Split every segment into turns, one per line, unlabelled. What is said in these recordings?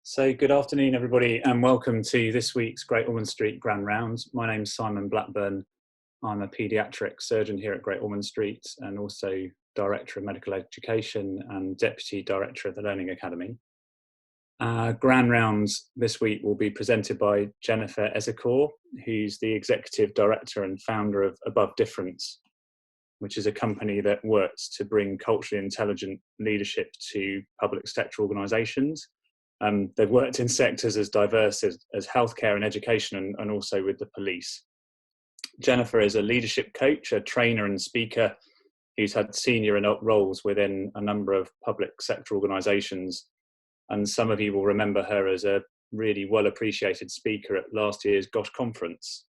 So good afternoon, everybody, and welcome to this week's Great Ormond Street Grand Rounds. My name's Simon Blackburn. I'm a paediatric surgeon here at Great Ormond Street and also Director of Medical Education and Deputy Director of the Learning Academy. Grand Rounds this week will be presented by Jennifer Izekor, who's the Executive Director and founder of Above Difference, which is a company that works to bring culturally intelligent leadership to public sector organisations. They've worked in sectors as diverse as healthcare and education and also with the police. Jennifer is a leadership coach, a trainer and speaker who's had senior roles within a number of public sector organisations. And some of you will remember her as a really well appreciated speaker at last year's GOSH conference.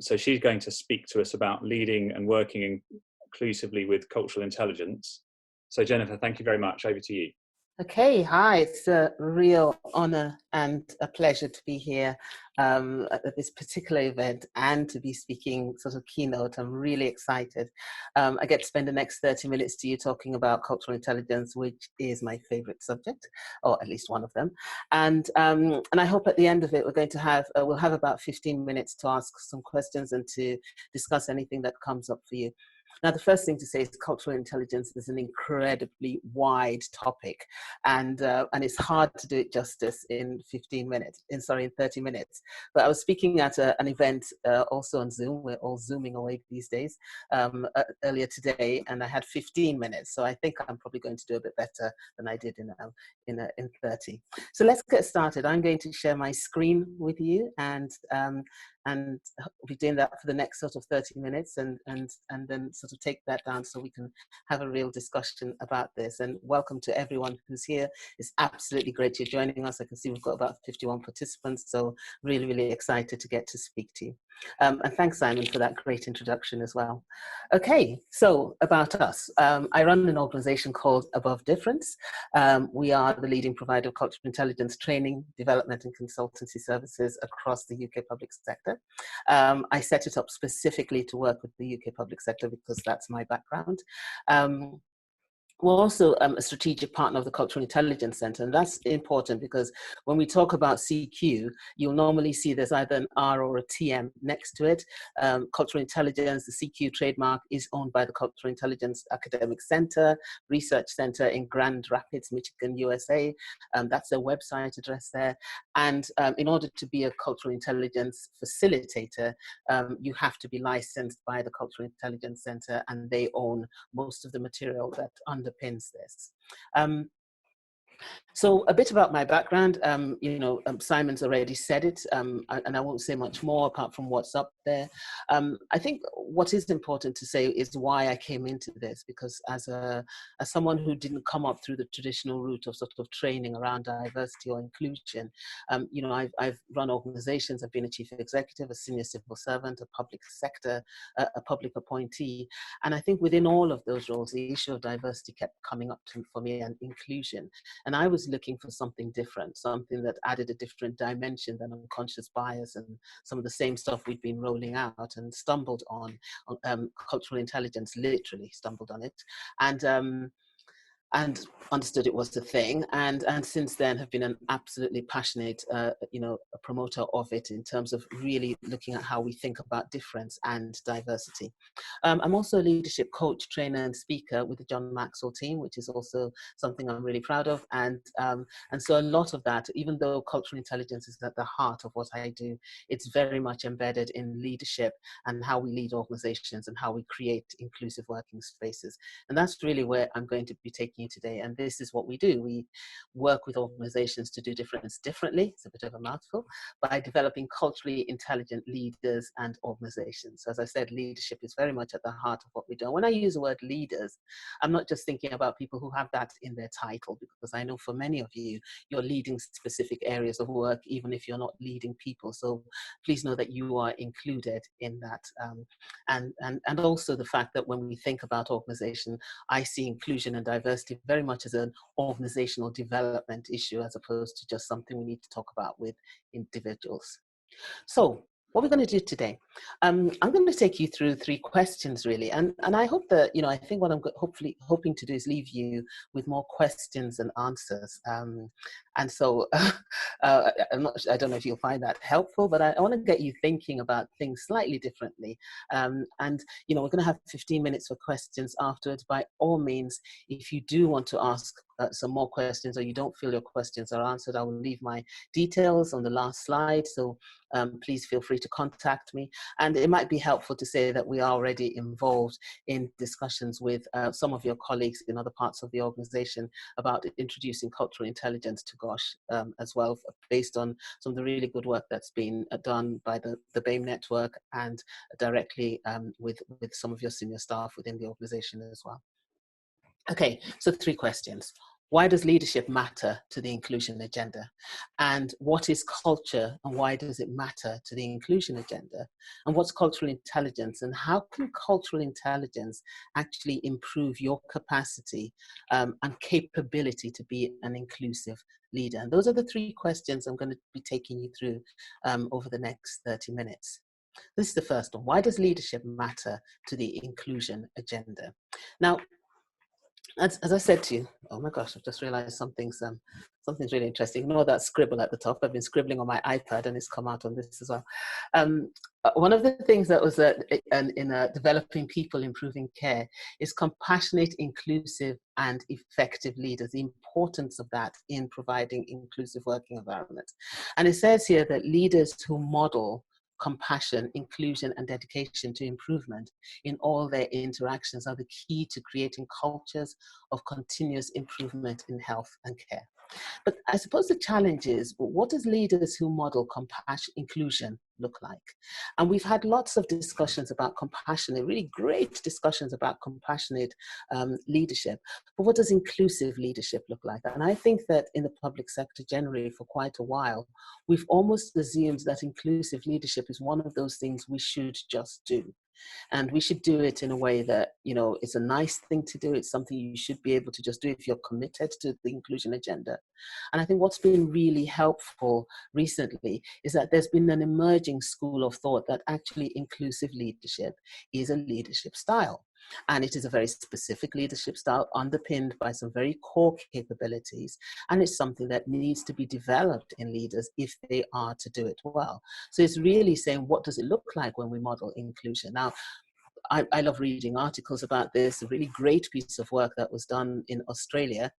So she's going to speak to us about leading and working inclusively with cultural intelligence. So Jennifer, thank you very much. Over to you.
Okay, hi, it's a real honor and a pleasure to be here at this particular event and to be speaking sort of keynote. I'm really excited. I get to spend the next 30 minutes to you talking about cultural intelligence, which is my favorite subject, or at least one of them. And I hope at the end of it, we're going to have, we'll have about 15 minutes to ask some questions and to discuss anything that comes up for you. Now, the first thing to say is cultural intelligence is an incredibly wide topic, and it's hard to do it justice in 30 minutes. But I was speaking at an event also on Zoom. We're all Zooming away these days, earlier today, and I had 15 minutes. So I think I'm probably going to do a bit better than I did in 30. So let's get started. I'm going to share my screen with you, and we'll be doing that for the next sort of 30 minutes and then sort of take that down so we can have a real discussion about this. And welcome to everyone who's here. It's absolutely great you're joining us. I can see we've got about 51 participants, so really, really excited to get to speak to you. And thanks, Simon, for that great introduction as well. Okay, so about us. I run an organization called Above Difference. We are the leading provider of cultural intelligence training, development and consultancy services across the UK public sector. I set it up specifically to work with the UK public sector because that's my background. We're also a strategic partner of the Cultural Intelligence Centre, and that's important because when we talk about CQ, you'll normally see there's either an R or a TM next to it. Cultural Intelligence, the CQ trademark, is owned by the Cultural Intelligence Academic Centre, Research Centre in Grand Rapids, Michigan, USA. That's their website address there. And in order to be a cultural intelligence facilitator, you have to be licensed by the Cultural Intelligence Centre, and they own most of the material that underpins this. So a bit about my background, Simon's already said it, and I won't say much more apart from what's up there. I think what is important to say is why I came into this, because as someone who didn't come up through the traditional route of sort of training around diversity or inclusion, I've run organizations, I've been a chief executive, a senior civil servant, a public sector, a public appointee. And I think within all of those roles, the issue of diversity kept coming up for me, and inclusion. And I was looking for something different, something that added a different dimension than unconscious bias and some of the same stuff we'd been rolling out, and stumbled on cultural intelligence, literally stumbled on it. And understood it was a thing, and since then have been an absolutely passionate a promoter of it in terms of really looking at how we think about difference and diversity. I'm also a leadership coach, trainer and speaker with the John Maxwell team, which is also something I'm really proud of, and so a lot of that, even though cultural intelligence is at the heart of what I do, it's very much embedded in leadership and how we lead organizations and how we create inclusive working spaces. And that's really where I'm going to be taking you today. And this is what we do. We work with organizations to do difference differently. It's a bit of a mouthful, by developing culturally intelligent leaders and organizations. So as I said, leadership is very much at the heart of what we do. When I use the word leaders, I'm not just thinking about people who have that in their title, because I know for many of you, you're leading specific areas of work, even if you're not leading people. So please know that you are included in that. And also the fact that when we think about organization, I see inclusion and diversity very much as an organizational development issue, as opposed to just something we need to talk about with individuals. So what we're going to do today, I'm going to take you through 3 questions really, and I hope that, you know, I think what I'm hopefully hoping to do is leave you with more questions and answers. And so I don't know if you'll find that helpful, but I want to get you thinking about things slightly differently. And, you know, we're going to have 15 minutes for questions afterwards. By all means, if you do want to ask some more questions, or you don't feel your questions are answered, I will leave my details on the last slide. So please feel free to contact me. And it might be helpful to say that we are already involved in discussions with some of your colleagues in other parts of the organization about introducing cultural intelligence to GOSH as well, based on some of the really good work that's been done by the BAME network, and directly with some of your senior staff within the organization as well. Okay, so 3 questions. Why does leadership matter to the inclusion agenda? And what is culture, and why does it matter to the inclusion agenda? And what's cultural intelligence, and how can cultural intelligence actually improve your capacity and capability to be an inclusive leader? And those are the 3 questions I'm going to be taking you through over the next 30 minutes. This is the first one. Why does leadership matter to the inclusion agenda? Now, as I said to you, oh my gosh, I've just realized something's really interesting. Ignore that scribble at the top. I've been scribbling on my iPad and it's come out on this as well. One of the things that was in developing people, improving care, is compassionate, inclusive, and effective leaders, the importance of that in providing inclusive working environments. And it says here that leaders who model compassion, inclusion, and dedication to improvement in all their interactions are the key to creating cultures of continuous improvement in health and care. But I suppose the challenge is, what does leaders who model compassion, inclusion look like? And we've had lots of discussions about compassionate, really great discussions about compassionate leadership. But what does inclusive leadership look like? And I think that in the public sector generally for quite a while, we've almost assumed that inclusive leadership is one of those things we should just do. And we should do it in a way that, you know, it's a nice thing to do. It's something you should be able to just do if you're committed to the inclusion agenda. And I think what's been really helpful recently is that there's been an emerging school of thought that actually inclusive leadership is a leadership style. And it is a very specific leadership style underpinned by some very core capabilities. And it's something that needs to be developed in leaders if they are to do it well. So it's really saying, what does it look like when we model inclusion? Now, I love reading articles about this. A really great piece of work that was done in Australia,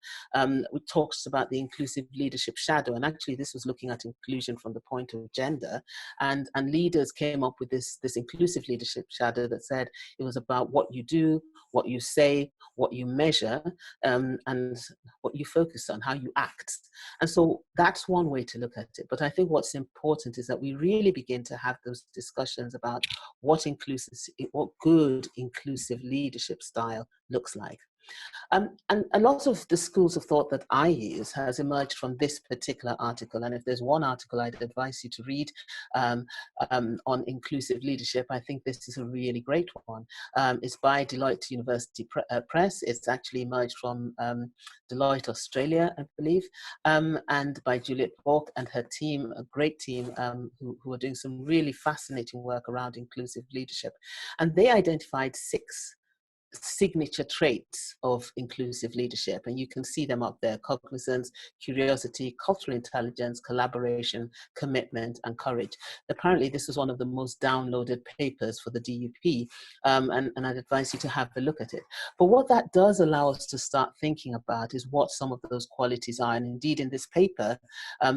which talks about the inclusive leadership shadow. And actually, this was looking at inclusion from the point of gender. And leaders came up with this inclusive leadership shadow that said it was about what you do, what you say, what you measure, and what you focus on, how you act. And so that's one way to look at it. But I think what's important is that we really begin to have those discussions about what good inclusive leadership style looks like. And a lot of the schools of thought that I use has emerged from this particular article. And if there's one article I'd advise you to read on inclusive leadership, I think this is a really great one. It's by Deloitte University Press. It's actually emerged from Deloitte Australia, I believe, and by Juliet Bork and her team, a great team who are doing some really fascinating work around inclusive leadership. And they identified 6 signature traits of inclusive leadership, and you can see them up there: cognizance, curiosity, cultural intelligence, collaboration, commitment, and courage. Apparently this was one of the most downloaded papers for the DUP, and I'd advise you to have a look at it. But what that does allow us to start thinking about is what some of those qualities are. And indeed in this paper,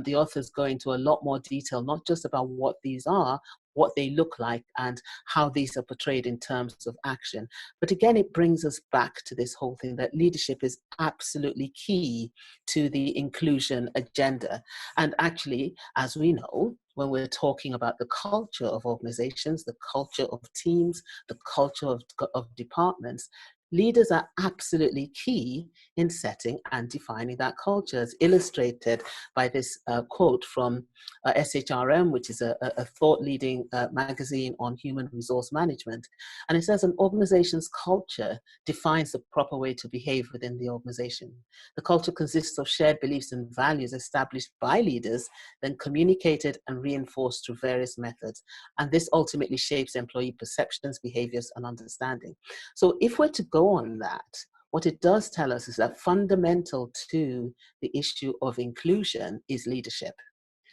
the authors go into a lot more detail, not just about what these are, what they look like, and how these are portrayed in terms of action. But again, it brings us back to this whole thing that leadership is absolutely key to the inclusion agenda. And actually, as we know, when we're talking about the culture of organizations, the culture of teams, the culture of departments, leaders are absolutely key in setting and defining that culture, as illustrated by this quote from SHRM, which is a thought-leading magazine on human resource management. And it says an organization's culture defines the proper way to behave within the organization. The culture consists of shared beliefs and values established by leaders, then communicated and reinforced through various methods. And this ultimately shapes employee perceptions, behaviors, and understanding. So if we're to go on that, what it does tell us is that fundamental to the issue of inclusion is leadership.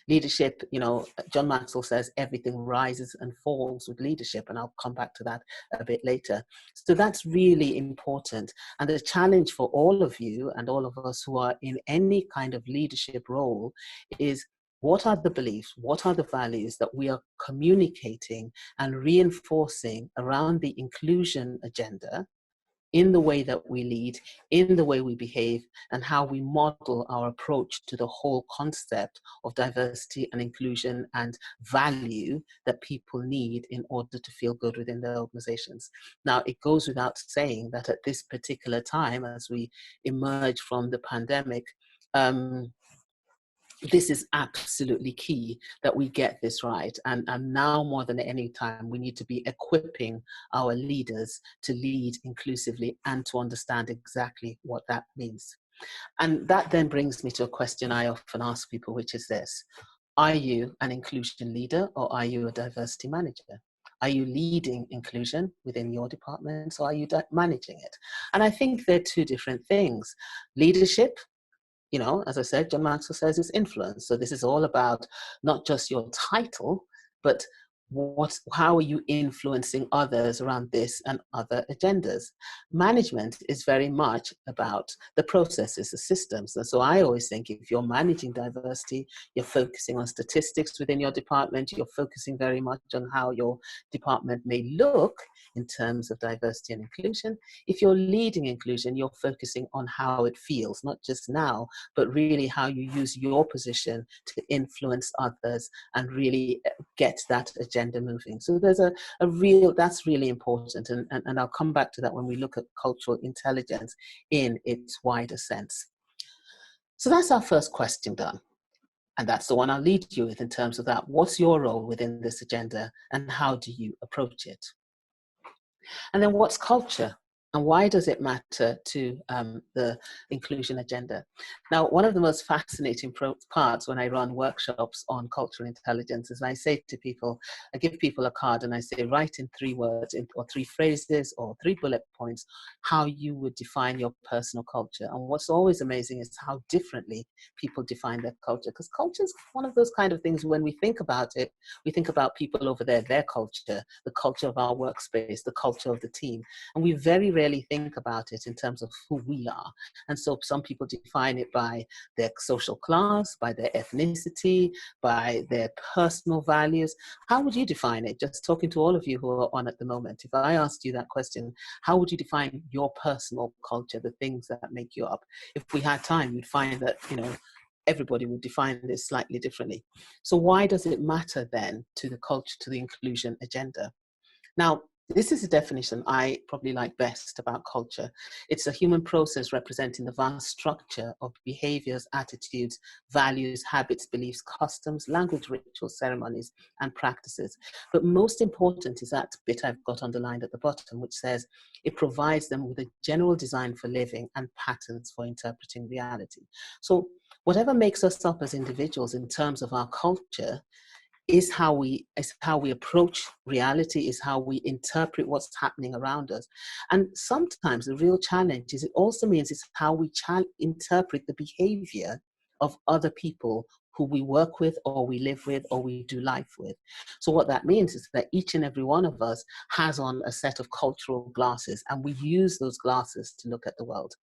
Leadership, you know, John Maxwell says everything rises and falls with leadership, and I'll come back to that a bit later. So that's really important. And the challenge for all of you and all of us who are in any kind of leadership role is, what are the beliefs, what are the values that we are communicating and reinforcing around the inclusion agenda in the way that we lead, in the way we behave, and how we model our approach to the whole concept of diversity and inclusion and value that people need in order to feel good within their organizations. Now, it goes without saying that at this particular time, as we emerge from the pandemic, this is absolutely key that we get this right. And now more than any time, we need to be equipping our leaders to lead inclusively and to understand exactly what that means. And that then brings me to a question I often ask people, which is this: are you an inclusion leader, or are you a diversity manager? Are you leading inclusion within your departments, or are you managing it? And I think they're two different things. Leadership, you know, as I said, John Maxwell says, is influence. So this is all about not just your title, but how are you influencing others around this and other agendas? Management is very much about the processes, the systems. And so I always think if you're managing diversity, you're focusing on statistics within your department, you're focusing very much on how your department may look in terms of diversity and inclusion. If you're leading inclusion, you're focusing on how it feels, not just now, but really how you use your position to influence others and really get that agenda moving. So there's a real, that's really important. And I'll come back to that when we look at cultural intelligence in its wider sense. So that's our first question done. And that's the one I'll lead you with in terms of that. What's your role within this agenda, and how do you approach it? And then what's culture? And why does it matter to the inclusion agenda? Now, one of the most fascinating parts when I run workshops on cultural intelligence is I say to people, I give people a card and I say, write in 3 words or 3 phrases or 3 bullet points how you would define your personal culture. And what's always amazing is how differently people define their culture, because culture is one of those kind of things, when we think about it, we think about people over there, their culture, the culture of our workspace, the culture of the team. And we very rarely think about it in terms of who we are. And so some people define it by their social class, by their ethnicity, by their personal values. How would you define it? Just talking to all of you who are on at the moment, if I asked you that question, how would you define your personal culture, the things that make you up? If we had time, you'd find that, you know, everybody would define this slightly differently. So why does it matter then to the culture, to the inclusion agenda? Now, this is a definition I probably like best about culture. It's a human process representing the vast structure of behaviors, attitudes, values, habits, beliefs, customs, language, rituals, ceremonies, and practices. But most important is that bit I've got underlined at the bottom, which says it provides them with a general design for living and patterns for interpreting reality. So whatever makes us up as individuals in terms of our culture is how we approach reality, is how we interpret what's happening around us. And sometimes the real challenge is, it also means it's how we interpret the behavior of other people who we work with, or we live with, or we do life with. So what that means is that each and every one of us has on a set of cultural glasses, and we use those glasses to look at the world.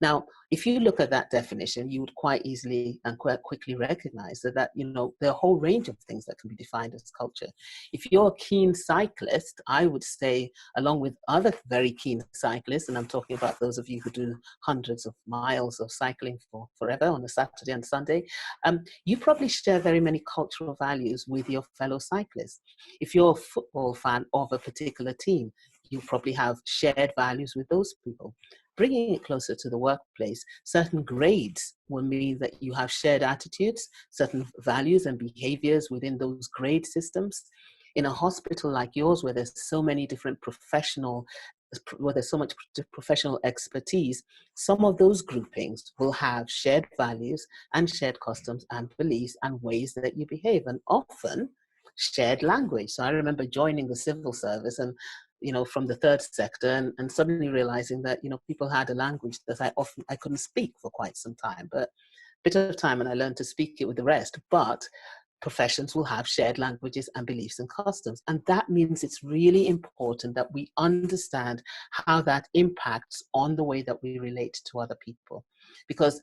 Now, if you look at that definition, you would quite easily and quite quickly recognize that, you know, there are a whole range of things that can be defined as culture. If you're a keen cyclist, I would say, along with other very keen cyclists, and I'm talking about those of you who do hundreds of miles of cycling for forever on a Saturday and Sunday, you probably share very many cultural values with your fellow cyclists. If you're a football fan of a particular team, you probably have shared values with those people. Bringing it closer to the workplace, certain grades will mean that you have shared attitudes, certain values and behaviors within those grade systems. In a hospital like yours, where there's so many different where there's so much professional expertise, some of those groupings will have shared values and shared customs and beliefs and ways that you behave, and often shared language. So I remember joining the civil service and, from the third sector, and suddenly realizing that, people had a language that I couldn't speak for quite some time, but a bit of time and I learned to speak it with the rest. But professions will have shared languages and beliefs and customs. And that means it's really important that we understand how that impacts on the way that we relate to other people. Because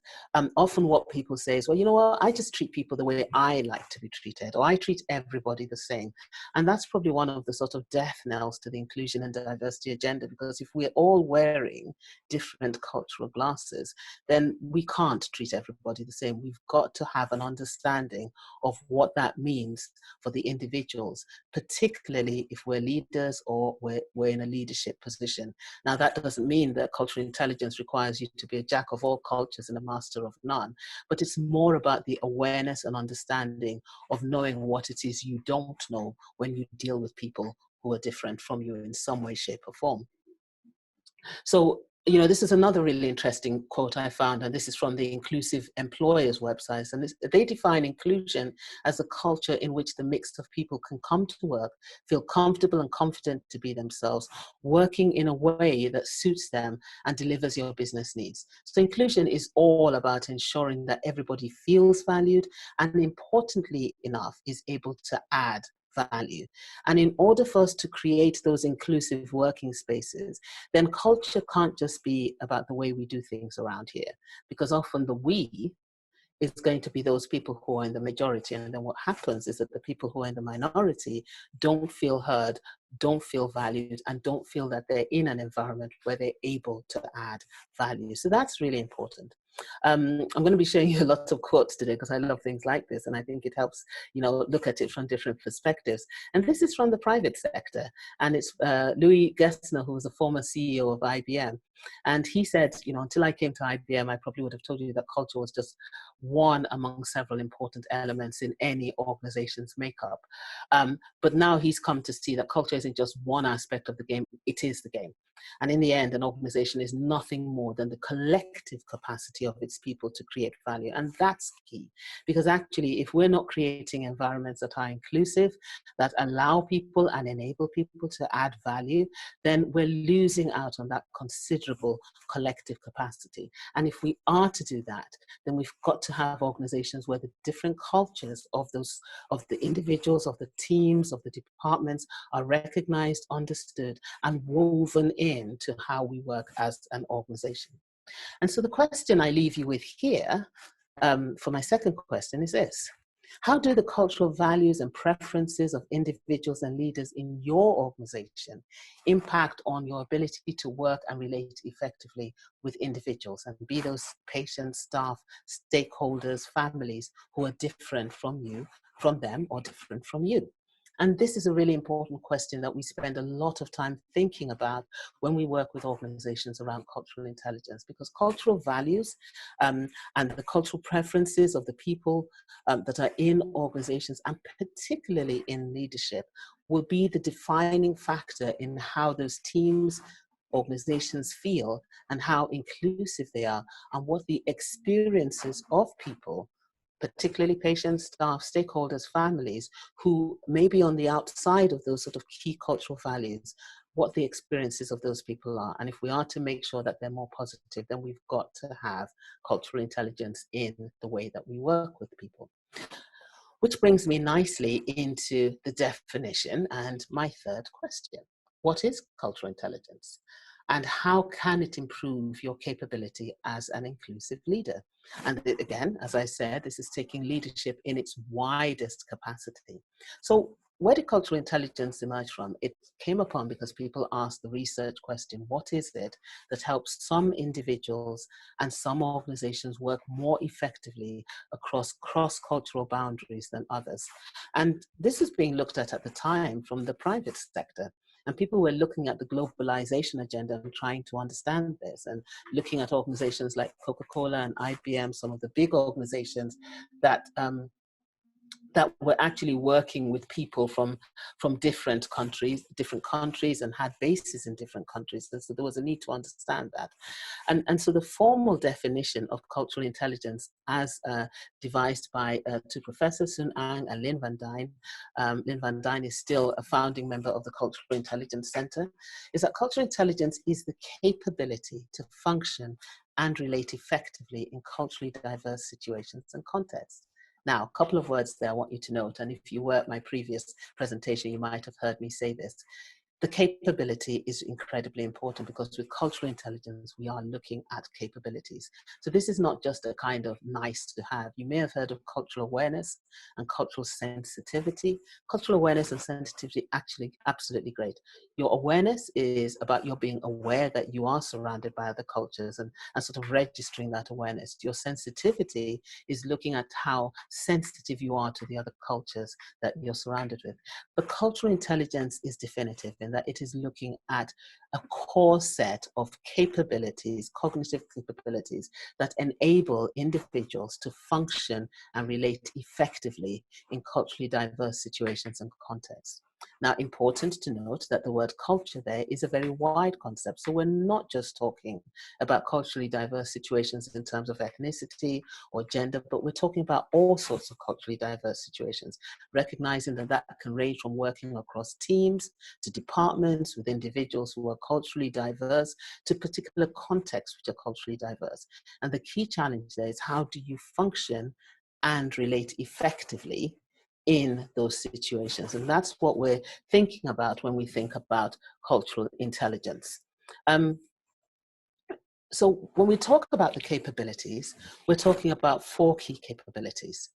often what people say is, well, you know what, I just treat people the way I like to be treated, or I treat everybody the same. And that's probably one of the sort of death knells to the inclusion and diversity agenda, because if we're all wearing different cultural glasses, then we can't treat everybody the same. We've got to have an understanding of what that means for the individuals, particularly if we're leaders or we're in a leadership position. Now, that doesn't mean that cultural intelligence requires you to be a jack of all cultures and a master of none, but it's more about the awareness and understanding of knowing what it is you don't know when you deal with people who are different from you in some way, shape, or form. So, this is another really interesting quote I found, and this is from the Inclusive Employers website. And they define inclusion as a culture in which the mix of people can come to work, feel comfortable and confident to be themselves, working in a way that suits them and delivers your business needs. So inclusion is all about ensuring that everybody feels valued, and importantly enough, is able to add value. And in order for us to create those inclusive working spaces, then culture can't just be about the way we do things around here, because often the we is going to be those people who are in the majority. And then what happens is that the people who are in the minority don't feel heard, don't feel valued, and don't feel that they're in an environment where they're able to add value. So that's really important. I'm going to be showing you a lot of quotes today because I love things like this, and I think it helps, look at it from different perspectives. And this is from the private sector, and it's Louis Gessner, who was a former CEO of IBM. And he said, until I came to IBM, I probably would have told you that culture was just one among several important elements in any organization's makeup. But now he's come to see that culture isn't just one aspect of the game, it is the game. And in the end, an organization is nothing more than the collective capacity of its people to create value. And that's key, because actually, if we're not creating environments that are inclusive, that allow people and enable people to add value, then we're losing out on that considerable collective capacity. And if we are to do that, then we've got to have organizations where the different cultures of the individuals, of the teams, of the departments are recognized, understood, and woven into how we work as an organization. And so the question I leave you with here for my second question is this: how do the cultural values and preferences of individuals and leaders in your organization impact on your ability to work and relate effectively with individuals, and be those patients, staff, stakeholders, families who are different from you, from them, or different from you? And this is a really important question that we spend a lot of time thinking about when we work with organizations around cultural intelligence, because cultural values and the cultural preferences of the people that are in organizations, and particularly in leadership, will be the defining factor in how those teams, organizations feel, and how inclusive they are, and what the experiences of people, particularly patients, staff, stakeholders, families, who may be on the outside of those sort of key cultural values, what the experiences of those people are. And if we are to make sure that they're more positive, then we've got to have cultural intelligence in the way that we work with people. Which brings me nicely into the definition and my third question. What is cultural intelligence? And how can it improve your capability as an inclusive leader? And again, as I said, this is taking leadership in its widest capacity. So where did cultural intelligence emerge from? It came upon because people asked the research question: what is it that helps some individuals and some organizations work more effectively across cross-cultural boundaries than others? And this is being looked at the time from the private sector. And people were looking at the globalization agenda and trying to understand this, and looking at organizations like Coca-Cola and IBM, some of the big organizations that that were actually working with people from different countries and had bases in different countries. And so there was a need to understand that. And so the formal definition of cultural intelligence, as devised by two professors, Sun Ang and Lin Van Dine. Lin Van Dine is still a founding member of the Cultural Intelligence Center, is that cultural intelligence is the capability to function and relate effectively in culturally diverse situations and contexts. Now, a couple of words there I want you to note, and if you were at my previous presentation, you might have heard me say this. The capability is incredibly important, because with cultural intelligence, we are looking at capabilities. So this is not just a kind of nice to have. You may have heard of cultural awareness and cultural sensitivity. Cultural awareness and sensitivity, actually absolutely great. Your awareness is about your being aware that you are surrounded by other cultures, and sort of registering that awareness. Your sensitivity is looking at how sensitive you are to the other cultures that you're surrounded with. But cultural intelligence is definitive in that it is looking at a core set of capabilities, cognitive capabilities, that enable individuals to function and relate effectively in culturally diverse situations and contexts. Now, important to note that the word culture there is a very wide concept. So we're not just talking about culturally diverse situations in terms of ethnicity or gender, but we're talking about all sorts of culturally diverse situations, recognizing that that can range from working across teams to departments with individuals who are culturally diverse to particular contexts which are culturally diverse. And the key challenge there is, how do you function and relate effectively in those situations? And that's what we're thinking about when we think about cultural intelligence. So when we talk about the capabilities, we're talking about 4 key capabilities.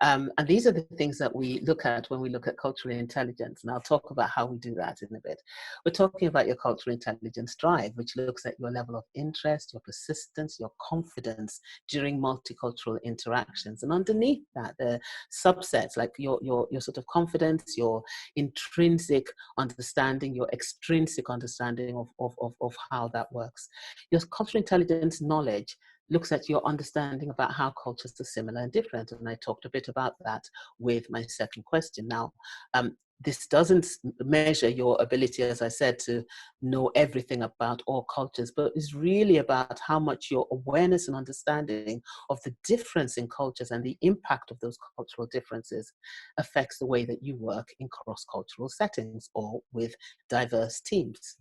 And these are the things that we look at when we look at cultural intelligence. And I'll talk about how we do that in a bit. We're talking about your cultural intelligence drive, which looks at your level of interest, your persistence, your confidence during multicultural interactions. And underneath that, there are subsets like your sort of confidence, your intrinsic understanding, your extrinsic understanding of how that works. Your cultural intelligence knowledge looks at your understanding about how cultures are similar and different. And I talked a bit about that with my second question. Now, this doesn't measure your ability, as I said, to know everything about all cultures, but is really about how much your awareness and understanding of the difference in cultures and the impact of those cultural differences affects the way that you work in cross-cultural settings or with diverse teams.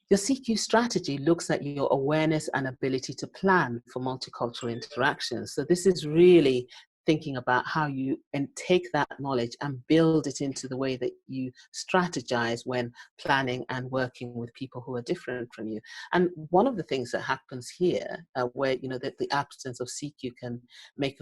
Your CQ strategy looks at your awareness and ability to plan for multicultural interactions. So this is really thinking about how you take that knowledge and build it into the way that you strategize when planning and working with people who are different from you. And one of the things that happens here, where that the absence of CQ can make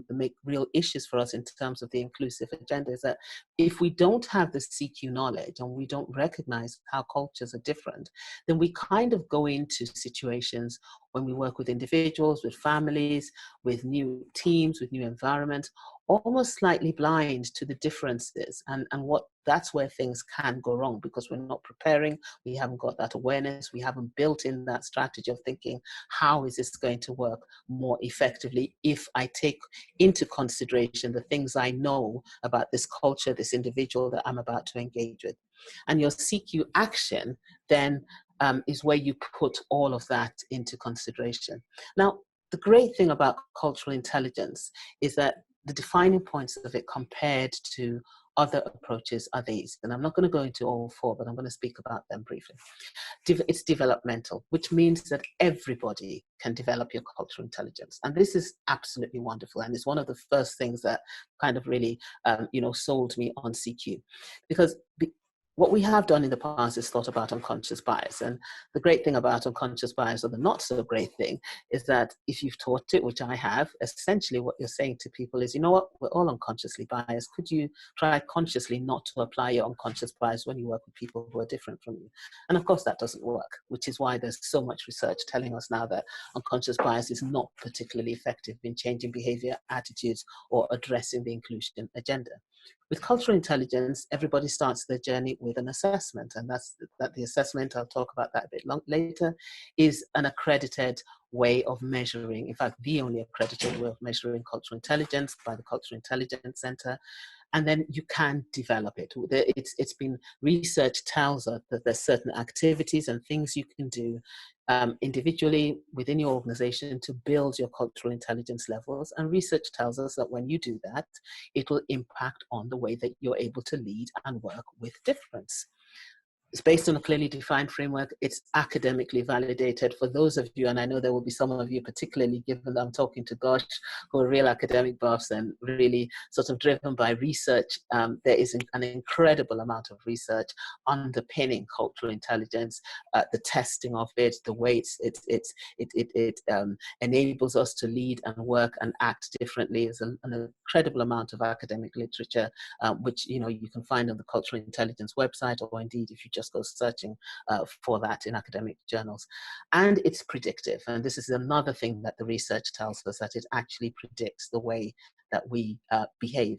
make real issues for us in terms of the inclusive agenda, is that if we don't have the CQ knowledge and we don't recognize how cultures are different, then we kind of go into situations when we work with individuals, with families, with new teams, with new environments, almost slightly blind to the differences. And that's where things can go wrong, because we're not preparing, we haven't got that awareness, we haven't built in that strategy of thinking, how is this going to work more effectively if I take into consideration the things I know about this culture, this individual that I'm about to engage with. And your CQ action then is where you put all of that into consideration. Now, the great thing about cultural intelligence is that the defining points of it compared to other approaches are these. And I'm not going to go into all 4, but I'm going to speak about them briefly. It's developmental, which means that everybody can develop your cultural intelligence. And this is absolutely wonderful. And it's one of the first things that kind of really, sold me on CQ. Because what we have done in the past is thought about unconscious bias. And the great thing about unconscious bias, or the not so great thing, is that if you've taught it, which I have, essentially what you're saying to people is, you know what, we're all unconsciously biased. Could you try consciously not to apply your unconscious bias when you work with people who are different from you? And of course that doesn't work, which is why there's so much research telling us now that unconscious bias is not particularly effective in changing behavior, attitudes, or addressing the inclusion agenda. With cultural intelligence, everybody starts their journey with an assessment, and that the assessment, I'll talk about that a bit later, is an accredited way of measuring, in fact, the only accredited way of measuring cultural intelligence by the Cultural Intelligence Center. And then you can develop it. It's been, research tells us that there's certain activities and things you can do individually within your organization to build your cultural intelligence levels. And research tells us that when you do that, it will impact on the way that you're able to lead and work with difference. It's based on a clearly defined framework. It's academically validated. For those of you, and I know there will be some of you, particularly given that I'm talking to Gosh, who are real academic buffs and really sort of driven by research, there is an incredible amount of research underpinning cultural intelligence, the testing of it, the way it enables us to lead and work and act differently. Is an incredible amount of academic literature, which you can find on the Cultural Intelligence website, or indeed if you just go searching for that in academic journals. And it's predictive. And this is another thing that the research tells us, that it actually predicts the way that we behave.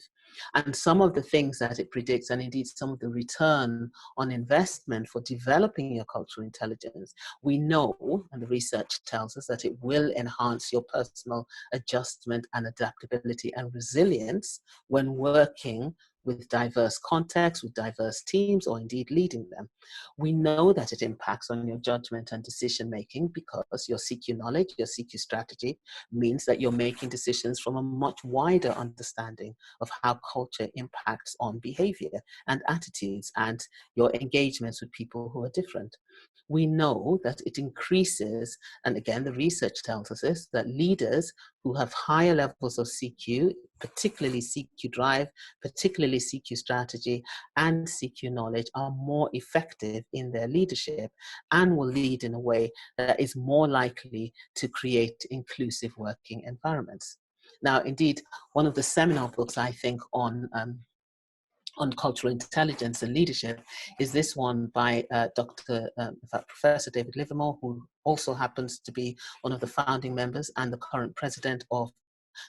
And some of the things that it predicts, and indeed some of the return on investment for developing your cultural intelligence, we know, and the research tells us, that it will enhance your personal adjustment and adaptability and resilience when working with diverse contexts, with diverse teams, or indeed leading them. We know that it impacts on your judgment and decision making, because your CQ knowledge, your CQ strategy means that you're making decisions from a much wider understanding of how culture impacts on behavior and attitudes and your engagements with people who are different. We know that it increases, and again, the research tells us this, that leaders who have higher levels of CQ, particularly CQ drive, particularly CQ strategy and CQ knowledge, are more effective in their leadership and will lead in a way that is more likely to create inclusive working environments. Now, indeed, one of the seminal books, I think, on cultural intelligence and leadership is this one by Professor David Livermore, who also happens to be one of the founding members and the current president of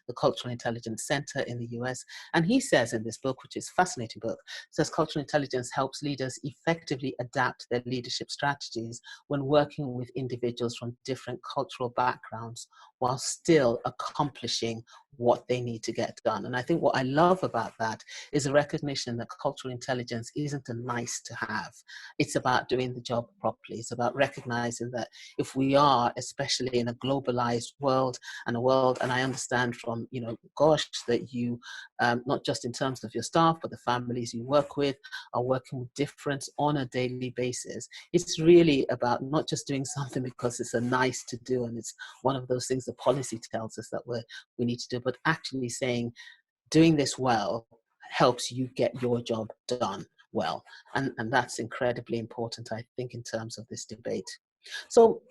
the Cultural Intelligence Center in the US. And he says in this book, which is a fascinating book, says cultural intelligence helps leaders effectively adapt their leadership strategies when working with individuals from different cultural backgrounds while still accomplishing what they need to get done. And I think what I love about that is a recognition that cultural intelligence isn't a nice to have. It's about doing the job properly. It's about recognizing that if we are, especially in a globalized world, and I understand from, Gosh, that you, not just in terms of your staff, but the families you work with, are working with difference on a daily basis. It's really about not just doing something because it's a nice to do, and it's one of those things the policy tells us that we need to do, but actually saying, doing this well helps you get your job done well. And that's incredibly important, I think, in terms of this debate. So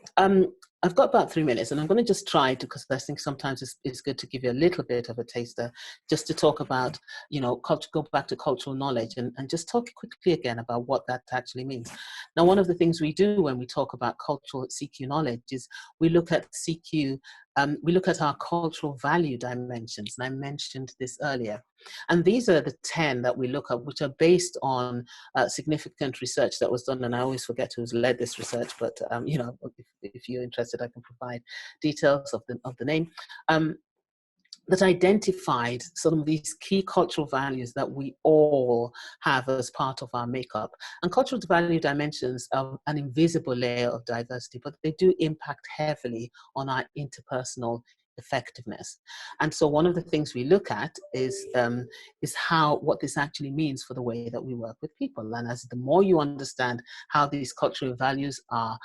I've got about 3 minutes, and I'm going to just try to, because I think sometimes it's good to give you a little bit of a taster, just to talk about, culture, go back to cultural knowledge, and just talk quickly again about what that actually means. Now, one of the things we do when we talk about cultural CQ knowledge is we look at CQ, we look at our cultural value dimensions, and I mentioned this earlier. And these are the 10 that we look at, which are based on significant research that was done. And I always forget who's led this research, but if you're interested, I can provide details of the name. That identified some of these key cultural values that we all have as part of our makeup. And cultural value dimensions are an invisible layer of diversity, but they do impact heavily on our interpersonal effectiveness. And so one of the things we look at is what this actually means for the way that we work with people. And as the more you understand how these cultural values are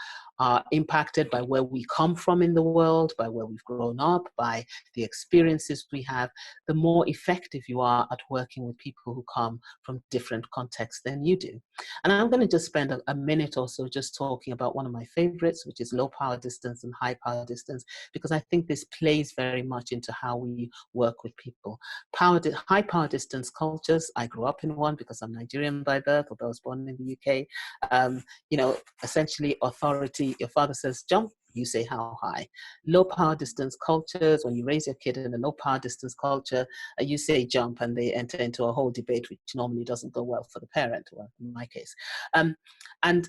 impacted by where we come from in the world, by where we've grown up, by the experiences we have, the more effective you are at working with people who come from different contexts than you do. And I'm going to just spend a minute or so just talking about one of my favorites, which is low power distance and high power distance, because I think this plays very much into how we work with people. High power distance cultures, I grew up in one because I'm Nigerian by birth, although I was born in the UK. Essentially authority see your father says jump, you say how high. Low power distance cultures, when you raise your kid in a low power distance culture, you say jump, and they enter into a whole debate which normally doesn't go well for the parent, well, in my case. And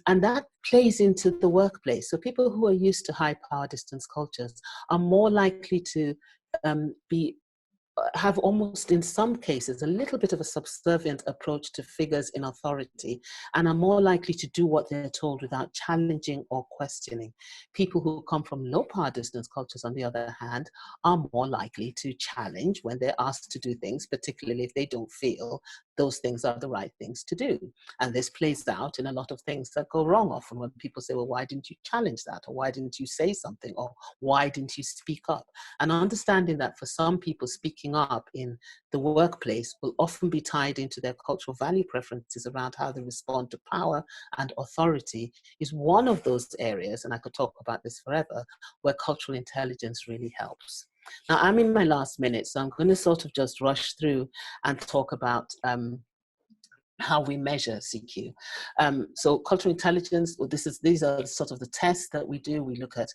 that plays into the workplace. So people who are used to high power distance cultures are more likely to have almost in some cases a little bit of a subservient approach to figures in authority, and are more likely to do what they're told without challenging or questioning. People who come from low power distance cultures, on the other hand, are more likely to challenge when they're asked to do things, particularly if they don't feel those things are the right things to do. And this plays out in a lot of things that go wrong often, when people say, well, why didn't you challenge that? Or why didn't you say something? Or why didn't you speak up? And understanding that for some people, speaking up in the workplace will often be tied into their cultural value preferences around how they respond to power and authority is one of those areas, and I could talk about this forever, where cultural intelligence really helps. Now, I'm in my last minute, so I'm going to sort of just rush through and talk about how we measure CQ. So cultural intelligence, these are sort of the tests that we do. We look at,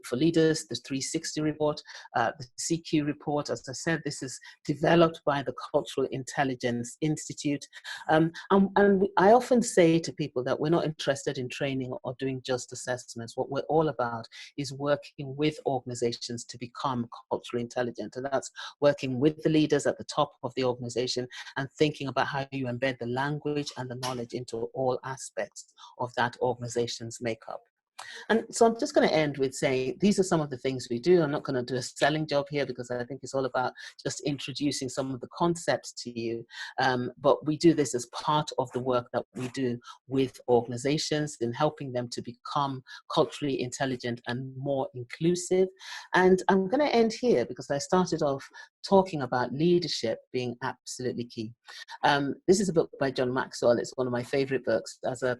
for leaders, the 360 report, the CQ report. As I said, this is developed by the Cultural Intelligence Institute. And I often say to people that we're not interested in training or doing just assessments. What we're all about is working with organizations to become culturally intelligent. And that's working with the leaders at the top of the organization and thinking about how you embed the language and the knowledge into all aspects of that organization's makeup. And so I'm just going to end with saying these are some of the things we do. I'm not going to do a selling job here because I think it's all about just introducing some of the concepts to you. But we do this as part of the work that we do with organizations in helping them to become culturally intelligent and more inclusive. And I'm going to end here because I started off talking about leadership being absolutely key. This is a book by John Maxwell. It's one of my favorite books. As a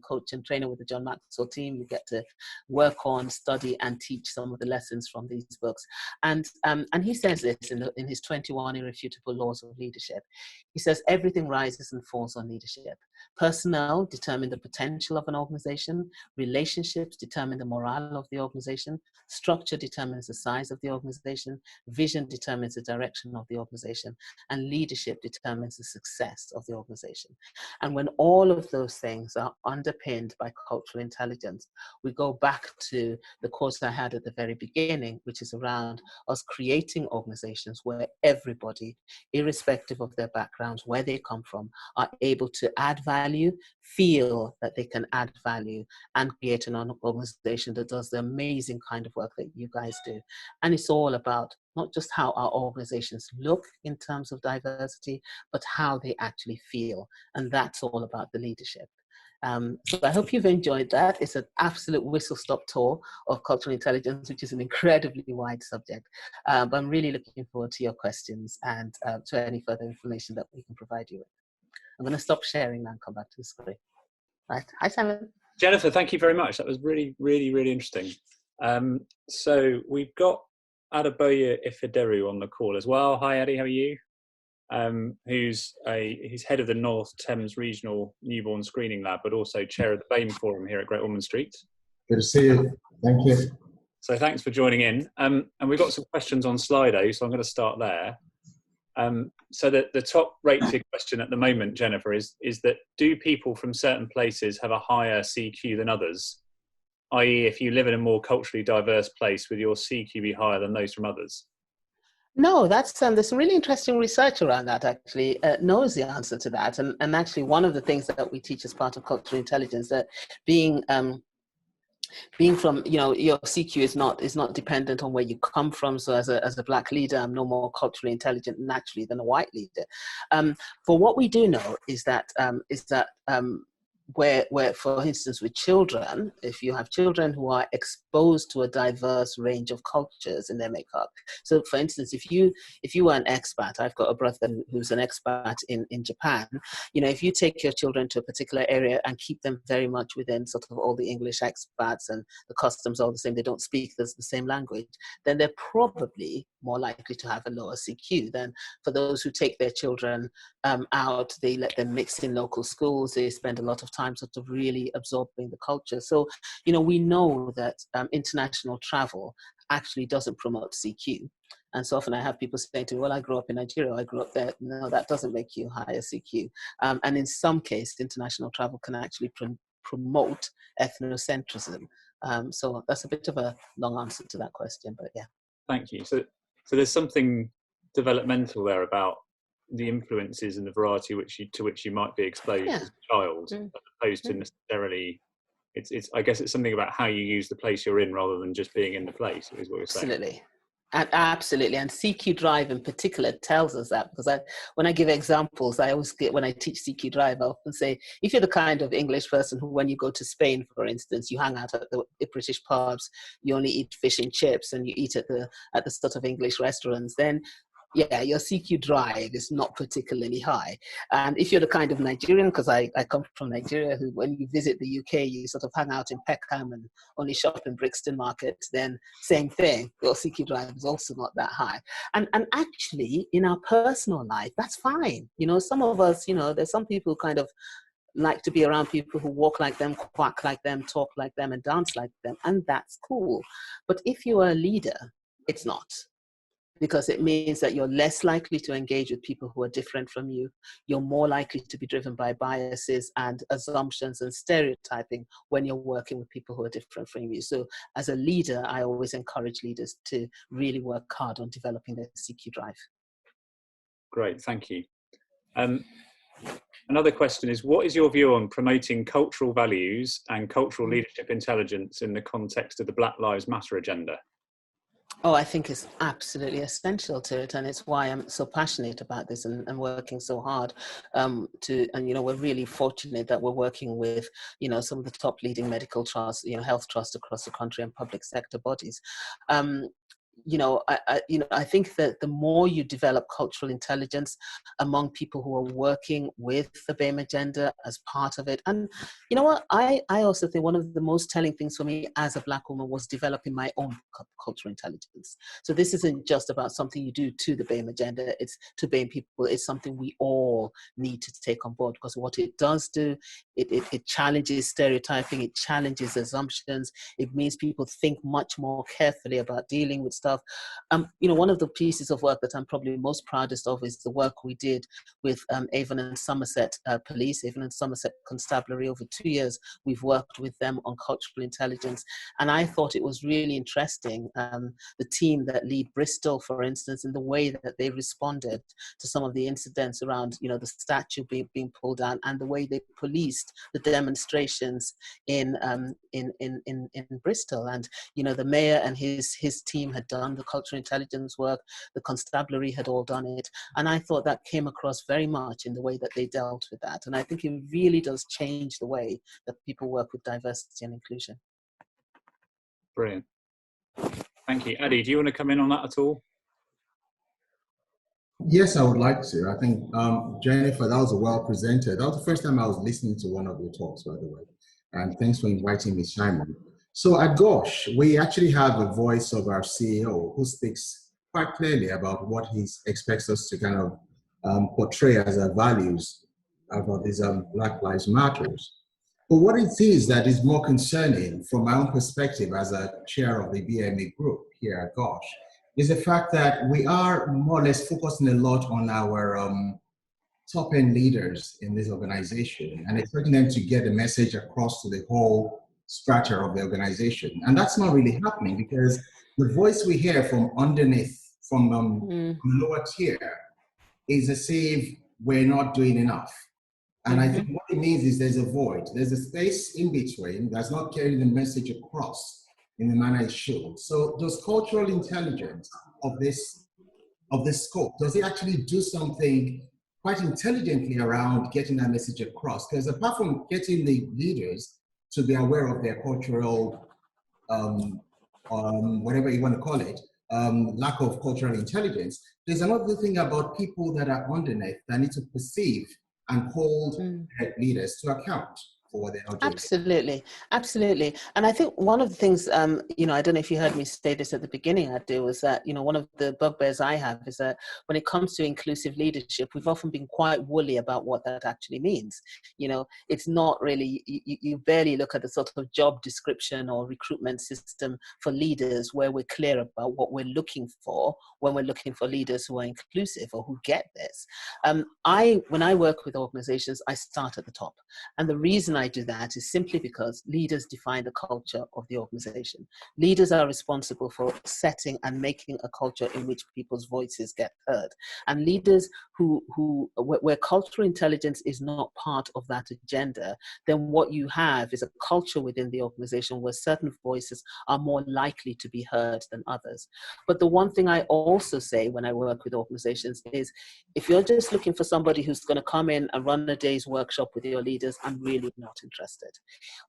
coach and trainer with the John Maxwell team, you get to work on, study, and teach some of the lessons from these books. And he says this in his 21 Irrefutable Laws of Leadership. He says, everything rises and falls on leadership. Personnel determine the potential of an organization. Relationships determine the morale of the organization. Structure determines the size of the organization. Vision determines the direction of the organization. And leadership determines the success of the organization. And when all of those things are underpinned by cultural intelligence, we go back to the course I had at the very beginning, which is around us creating organizations where everybody, irrespective of their backgrounds, where they come from, are able to add value, feel that they can add value, and create an organization that does the amazing kind of work that you guys do. And it's all about not just how our organizations look in terms of diversity, but how they actually feel. And that's all about the leadership. So I hope you've enjoyed that. It's an absolute whistle-stop tour of cultural intelligence, which is an incredibly wide subject. But I'm really looking forward to your questions and to any further information that we can provide you with. I'm going to stop sharing now and come back to the screen. Right. Hi, Simon.
Jennifer, thank you very much. That was really, really, really interesting. So we've got Adeboye Ifederu on the call as well. Hi, Eddie, how are you? He's head of the North Thames Regional Newborn Screening Lab, but also chair of the BAME Forum here at Great Ormond Street.
Good to see you. Thank you.
So thanks for joining in. And we've got some questions on Slido, so I'm going to start there. So the top rated question at the moment, Jennifer, is that do people from certain places have a higher CQ than others? I.e., if you live in a more culturally diverse place, would your CQ be higher than those from others?
No, there's some really interesting research around that, actually. Knows the answer to that. And actually, one of the things that we teach as part of cultural intelligence, that being from, your CQ is not dependent on where you come from. So as a Black leader, I'm no more culturally intelligent naturally than a white leader. But what we do know is that where, for instance, with children, if you have children who are exposed to a diverse range of cultures in their makeup. So, for instance, if you were an expat, I've got a brother who's an expat in Japan. If you take your children to a particular area and keep them very much within sort of all the English expats and the customs all the same, they don't speak the same language, then they're probably more likely to have a lower CQ than for those who take their children out. They let them mix in local schools. They spend a lot of time time sort of really absorbing the culture. So, you know, we know that international travel actually doesn't promote CQ. And so often I have people saying to me, well, I grew up in Nigeria, I grew up there. No, that doesn't make you higher CQ. And in some cases, international travel can actually promote ethnocentrism. So that's a bit of a long answer to that question, but yeah.
Thank you. So there's something developmental there about the influences and the variety to which you might be exposed as a child, as opposed to necessarily. It's. I guess it's something about how you use the place you're in rather than just being in the place. Is what you're saying.
Absolutely. Absolutely, and CQ Drive in particular tells us that, because when I give examples, I always get, when I teach CQ Drive, I often say, if you're the kind of English person who, when you go to Spain, for instance, you hang out at the British pubs, you only eat fish and chips, and you eat at the sort of English restaurants, then yeah, your CQ Drive is not particularly high. And if you're the kind of Nigerian, because I come from Nigeria, who when you visit the UK, you sort of hang out in Peckham and only shop in Brixton Market, then same thing, your CQ Drive is also not that high. And actually, in our personal life, that's fine. You know, some of us, you know, there's some people kind of like to be around people who walk like them, quack like them, talk like them, and dance like them, and that's cool. But if you are a leader, it's not. Because it means that you're less likely to engage with people who are different from you. You're more likely to be driven by biases and assumptions and stereotyping when you're working with people who are different from you. So as a leader, I always encourage leaders to really work hard on developing their CQ Drive.
Great, thank you. Another question is, what is your view on promoting cultural values and cultural leadership intelligence in the context of the Black Lives Matter agenda?
Oh, I think it's absolutely essential to it, and it's why I'm so passionate about this and working so hard and you know, we're really fortunate that we're working with, you know, some of the top leading medical trusts, you know, health trusts across the country and public sector bodies. You know, I think that the more you develop cultural intelligence among people who are working with the BAME agenda as part of it, and you know what, I also think one of the most telling things for me as a Black woman was developing my own cultural intelligence. So this isn't just about something you do to the BAME agenda, it's to BAME people, it's something we all need to take on board, because what it does do, it challenges stereotyping, it challenges assumptions, it means people think much more carefully about dealing with stuff. You know, one of the pieces of work that I'm probably most proudest of is the work we did with Avon and Somerset Police, Avon and Somerset Constabulary. Over 2 years, we've worked with them on cultural intelligence. And I thought it was really interesting, the team that lead Bristol, for instance, in the way that they responded to some of the incidents around, you know, the statue being pulled down, and the way they policed the demonstrations in Bristol. And, you know, the mayor and his team had done the cultural intelligence work, the constabulary had all done it, and I thought that came across very much in the way that they dealt with that. And I think it really does change the way that people work with diversity and inclusion.
Brilliant. Thank you. Addy, do you want to come in on that at all?
Yes, I would like to. I think, Jennifer, that was well presented. That was the first time I was listening to one of your talks, by the way. And thanks for inviting me, Simon. So at Gosh, we actually have a voice of our CEO who speaks quite clearly about what he expects us to kind of portray as our values about these Black Lives Matters. But what it is that is more concerning from my own perspective as a chair of the BMA group here at Gosh is the fact that we are more or less focusing a lot on our top-end leaders in this organization and expecting them to get the message across to the whole strata of the organization. And that's not really happening, because the voice we hear from underneath, from lower tier, is as if we're not doing enough. And I think what it means is there's a void. There's a space in between that's not carrying the message across in the manner it should. So does cultural intelligence of this scope, does it actually do something quite intelligently around getting that message across? Because apart from getting the leaders to be aware of their cultural, whatever you want to call it, lack of cultural intelligence, there's another thing about people that are underneath that need to perceive and hold head leaders to account. for what they're not doing.
Absolutely, absolutely. And I think one of the things, you know, I don't know if you heard me say this at the beginning, Adu, was that, you know, one of the bugbears I have is that when it comes to inclusive leadership, we've often been quite woolly about what that actually means. You know, it's not really, you barely look at the sort of job description or recruitment system for leaders where we're clear about what we're looking for when we're looking for leaders who are inclusive or who get this. When I work with organizations, I start at the top. And the reason I do that is simply because leaders define the culture of the organization. Leaders are responsible for setting and making a culture in which people's voices get heard. And leaders where cultural intelligence is not part of that agenda, then what you have is a culture within the organization where certain voices are more likely to be heard than others. But the one thing I also say when I work with organizations is, if you're just looking for somebody who's going to come in and run a day's workshop with your leaders, I'm really not interested.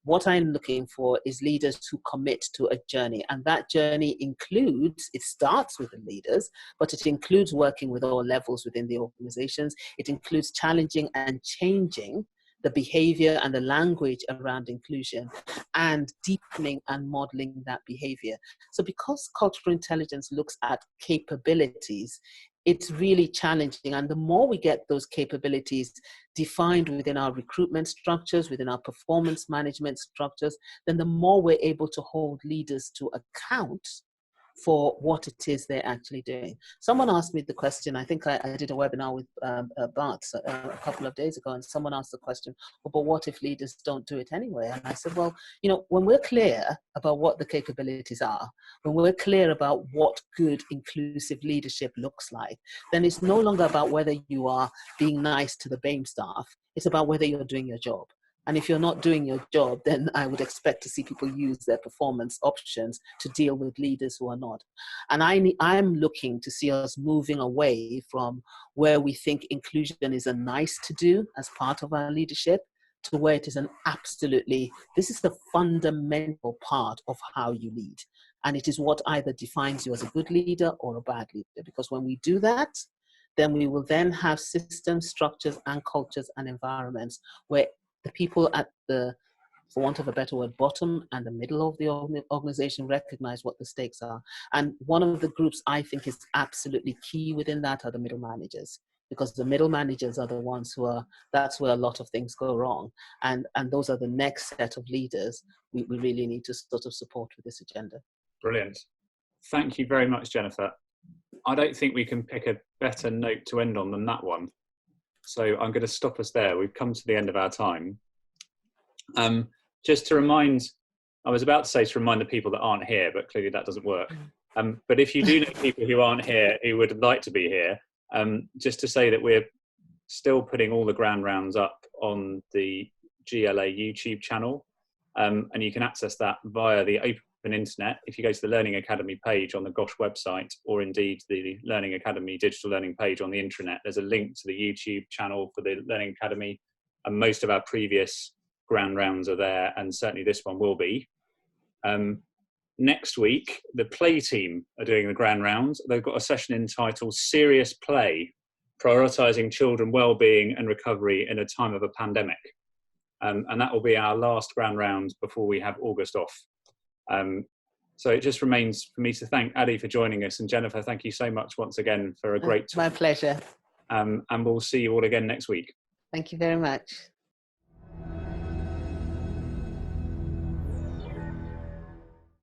What I'm looking for is leaders who commit to a journey. And that journey includes, it starts with the leaders, but it includes working with all levels within the organizations. It includes challenging and changing the behavior and the language around inclusion and deepening and modeling that behavior. So because cultural intelligence looks at capabilities, it's really challenging. And the more we get those capabilities defined within our recruitment structures, within our performance management structures, then the more we're able to hold leaders to account for what it is they're actually doing. Someone asked me the question, I think I did a webinar with Bart a couple of days ago, and someone asked the question, well, but what if leaders don't do it anyway? And I said, well, you know, when we're clear about what the capabilities are, when we're clear about what good inclusive leadership looks like, then it's no longer about whether you are being nice to the BAME staff, it's about whether you're doing your job. And if you're not doing your job, then I would expect to see people use their performance options to deal with leaders who are not. And I'm looking to see us moving away from where we think inclusion is a nice to do as part of our leadership to where it is an absolutely, this is the fundamental part of how you lead. And it is what either defines you as a good leader or a bad leader. Because when we do that, then we will then have systems, structures, and cultures and environments where the people at the, for want of a better word, bottom and the middle of the organization recognize what the stakes are. And one of the groups I think is absolutely key within that are the middle managers, because the middle managers are the ones who are, that's where a lot of things go wrong. And those are the next set of leaders we really need to sort of support with this agenda.
Brilliant. Thank you very much, Jennifer. I don't think we can pick a better note to end on than that one. So I'm going to stop us there. We've come to the end of our time. Just to remind, I was about to say to remind the people that aren't here, but clearly that doesn't work. But if you do know people who aren't here who would like to be here, just to say that we're still putting all the ground rounds up on the GLA YouTube channel, and you can access that via the open internet. If you go to the Learning Academy page on the GOSH website, or indeed the Learning Academy digital learning page on the intranet, there's a link to the YouTube channel for the Learning Academy, and most of our previous ground rounds are there, and certainly this one will be. Next week, the play team are doing the grand rounds. They've got a session entitled Serious Play, Prioritising Children Wellbeing and Recovery in a Time of a Pandemic. And that will be our last grand round before we have August off. So it just remains for me to thank Adi for joining us, and Jennifer, thank you so much once again for a great talk.
My pleasure.
And we'll see you all again next week.
Thank you very much.